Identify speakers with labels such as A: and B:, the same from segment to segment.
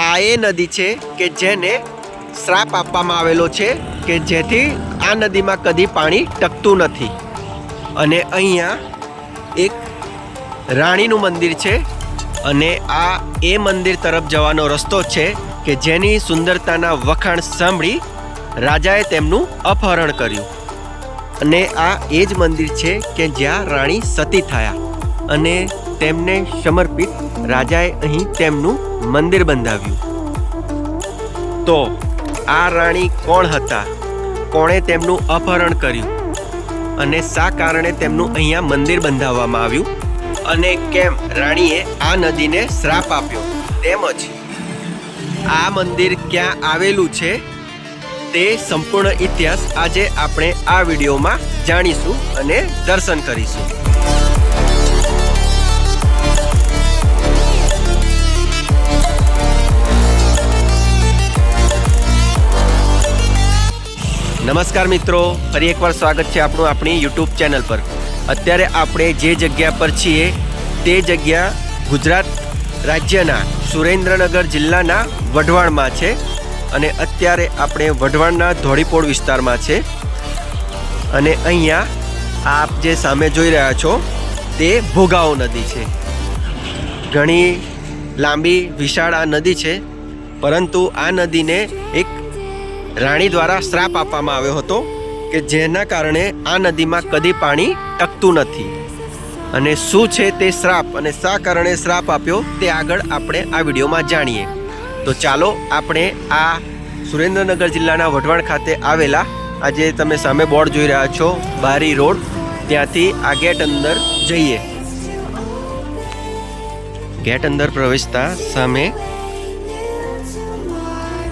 A: આ એ નદી છે કે જેને શ્રાપ આપવામાં આવેલો છે કે જેથી આ નદીમાં કદી પાણી ટકતું નથી. અને અહીંયા એક રાણીનું મંદિર છે અને આ એ મંદિર તરફ જવાનો રસ્તો છે કે જેની સુંદરતાના વખાણ સાંભળી રાજાએ તેમનું અપહરણ કર્યું. અને આ એ જ મંદિર છે કે જ્યાં રાણી સતી થયા અને તેમને સમર્પિત રાજાએ અહીં તેમનું મંદિર બંધાવ્યું. તો આ રાણી કોણ હતા, કોણે તેમનું અપહરણ કર્યું અને શા કારણે તેમનું અહીંયા મંદિર બંધાવવામાં આવ્યું અને કેમ રાણીએ આ નદીને શ્રાપ આપ્યો, તેમજ આ મંદિર ક્યાં આવેલું છે તે સંપૂર્ણ ઇતિહાસ આજે આપણે આ વિડીયોમાં જાણીશું અને દર્શન કરીશું. નમસ્કાર મિત્રો, ફરી એકવાર સ્વાગત છે આપણું આપણી યુટ્યુબ ચેનલ પર. અત્યારે આપણે જે જગ્યા પર છીએ તે જગ્યા ગુજરાત રાજ્યના સુરેન્દ્રનગર જિલ્લાના વઢવાણમાં છે અને અત્યારે આપણે વઢવાણના ધોળીપોળ વિસ્તારમાં છે. અને અહીંયા આપ જે સામે જોઈ રહ્યા છો તે ભોગાવો નદી છે. ઘણી લાંબી વિશાળ આ નદી છે, પરંતુ આ નદીને એક રાણી દ્વારા શ્રાપ આપવામાં આવ્યો હતો કે જેના કારણે આ નદીમાં કદી પાણી ટકતું નથી. અને શું છે તે શ્રાપ અને શા કારણે શ્રાપ આપ્યો તે આગળ આપણે આ વિડીયોમાં જાણીએ. તો ચાલો આપણે આ સુરેન્દ્રનગર જિલ્લાના વઢવાણ ખાતે આવેલા આજે તમે સામે બોર્ડ જોઈ રહ્યા છો બારી રોડ, ત્યાંથી આ ગેટ અંદર જઈએ. ગેટ અંદર પ્રવેશતા સામે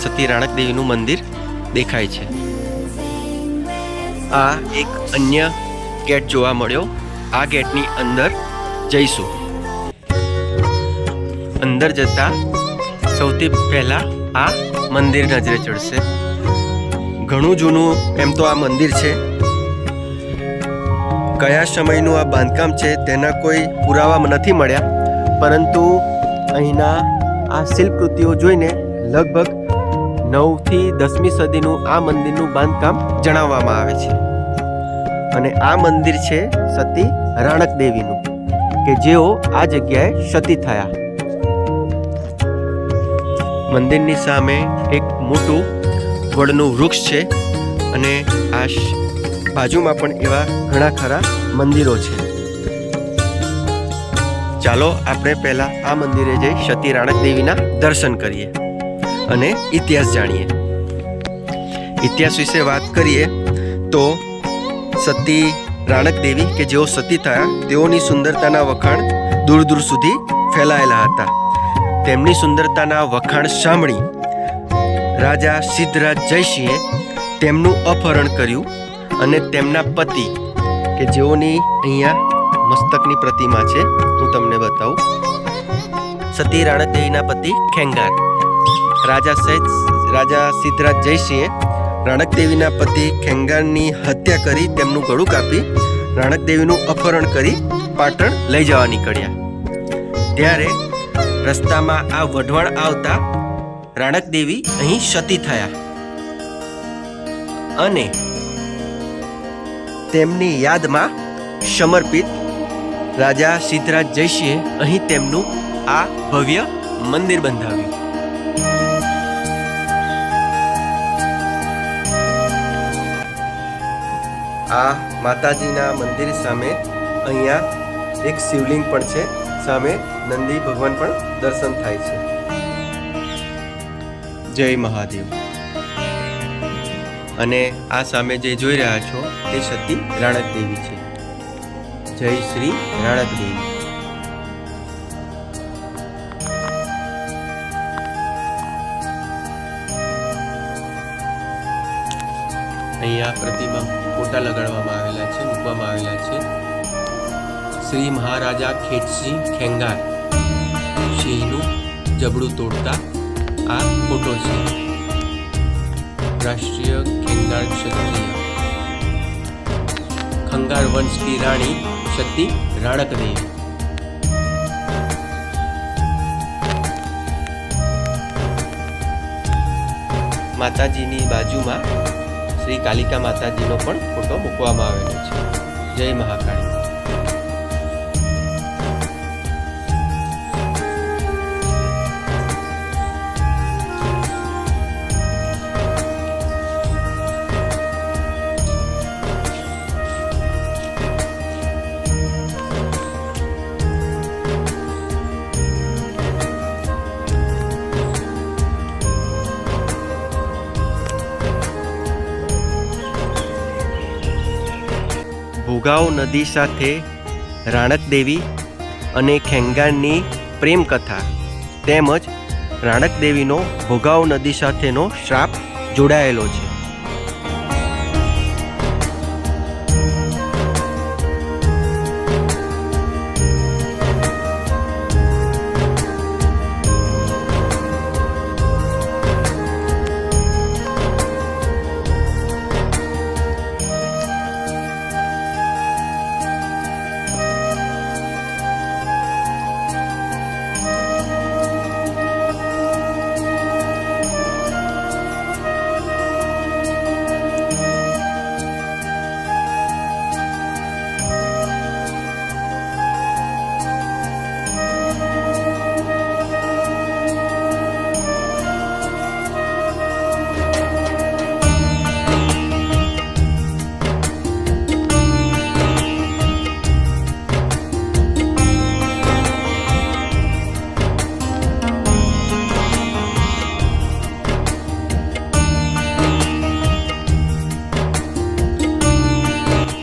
A: સતી રાણક દેવીનું મંદિર દેખાય છે. આ એક અન્ય ગેટ જોવા મળ્યો. આ ગેટની અંદર જઈશું. અંદર જતા સૌથી પહેલા આ મંદિર નજરે ચડશે. ઘણું જૂનું એમ તો આ મંદિર છે. કયા સમયનું આ બાંધકામ છે તેના કોઈ પુરાવા નથી મળ્યા, પરંતુ અહીંના આ શિલ્પકૃતિઓ જોઈને લગભગ 9 થી 10મી સદીનું આ મંદિરનું બાંધકામ જણાવવામાં આવે છે. અને આ મંદિર છે સતી રાણક દેવીનું કે જેઓ આ જગ્યાએ સતી થયા. મંદિરની સામે એક મોટું વડનું વૃક્ષ છે અને આ બાજુમાં પણ એવા ઘણા ખરા મંદિરો છે. ચાલો આપણે પહેલા આ મંદિરે જઈ સતી રાણક દેવીના દર્શન કરીએ અને ઇતિહાસ જાણીએ. ઇતિહાસ વિશે વાત કરીએ તો સતી રાણક દેવી કે જેઓ સતી થયા તેઓની સુંદરતાના વખાણ દૂર દૂર સુધી ફેલાયેલા હતા. તેમની સુંદરતાના વખાણ સાંભળી રાજા સિદ્ધરાજ જયસિંહે તેમનું અપહરણ કર્યું અને તેમના પતિ કે જેઓની અહીંયા મસ્તકની પ્રતિમા છે, હું તમને બતાવું. સતી રાણક દેવીના પતિ ખેંગાર. રાજા સિદ્ધરાજ જયસિંહે રાણક દેવીના પતિ ખેંગારની હત્યા કરી તેમનું ગળું કાપી રાણક દેવીનું અપહરણ કરી પાટણ લઈ જવા નીકળ્યા. ત્યારે રસ્તામાં આ વઢવાણ આવતા રાણક દેવી અહીં સતી થયા અને તેમની યાદમાં સમર્પિત રાજા સિદ્ધરાજ જયસિંહે અહીં તેમનું આ ભવ્ય મંદિર બંધાવ્યું. આ માતાજીના મંદિર સામે અહીંયા એક શિવલિંગ પણ છે. સામે નંદી ભગવાન પણ દર્શન થાય છે. જય મહાદેવ. અને આ સામે જે જોઈ રહ્યા છો તે સતી રાણક દેવી છે. જય શ્રી રાણક દેવી. અહીંયા પ્રતિમા ફોટા લગાડવામાં આવેલા છે, મૂકવામાં આવેલા છે. શ્રી મહારાજા ખેતસિંહ ખેંગાર સિંહનું જબડું તોડતા આ ફોટો છે. રાષ્ટ્રીય ખેંગાર ક્ષત્રિય ખંગાર વંશ की रानी सती राणक देवी. માતાજીની બાજુમાં શ્રી કાલિકા માતાજીનો પણ ફોટો મૂકવામાં આવેલો છે. જય મહાકાળી. ભોગાવ નદી સાથે રાણક દેવી અને ખેંગારની પ્રેમ કથા તેમજ રાણક દેવીનો ભોગાવ નદી સાથેનો શ્રાપ જોડાયેલો છે.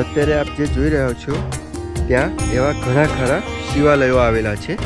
A: અત્યારે આપ જે જોઈ રહ્યા છો ત્યાં એવા ઘણા ખરા શિવાલયો આવેલા છે.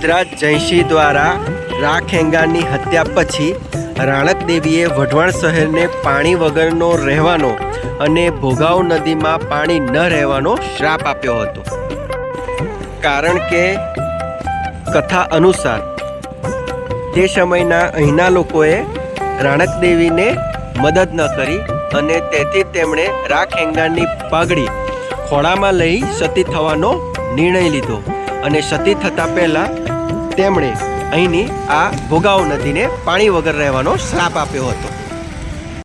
A: સિદ્ધરાજ જયસિંહ દ્વારા રાખેંગાની હત્યા પછી રાણક દેવીએ વઢવાણ શહેરને પાણી વગરનો રહેવાનો અને ભોગાવ નદીમાં પાણી ન રહેવાનો શ્રાપ આપ્યો હતો. કારણ કે કથા અનુસાર તે સમયના અહીંના લોકોએ રાણક દેવીને મદદ ન કરી અને તેથી તેમણે રાખેંગાની પાઘડી ખોળામાં લઈ સતી થવાનો નિર્ણય લીધો અને સતી થતાં પહેલાં તેમણે અહીંની આ ભોગાવ નદીને પાણી વગર રહેવાનો શ્રાપ આપ્યો હતો.